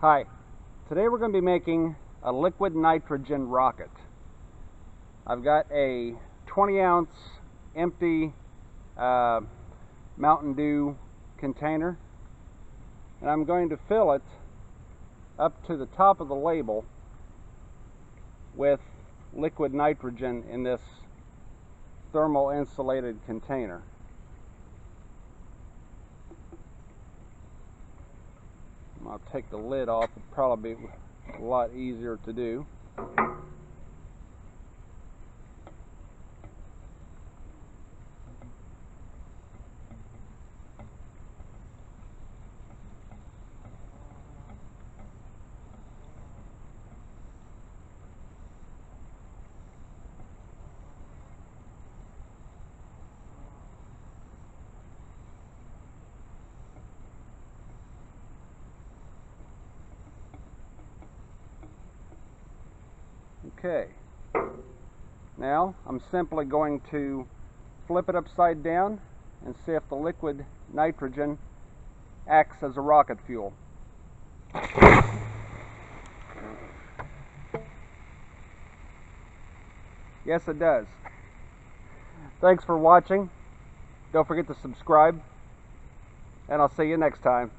Hi, today we're going to be making a liquid nitrogen rocket. I've got a 20-ounce empty Mountain Dew container, and I'm going to fill it up to the top of the label with liquid nitrogen in this thermal insulated container. I'll take the lid off. It'll probably be a lot easier to do. Okay, now I'm simply going to flip it upside down and see if the liquid nitrogen acts as a rocket fuel. Yes, it does. Thanks for watching. Don't forget to subscribe, and I'll see you next time.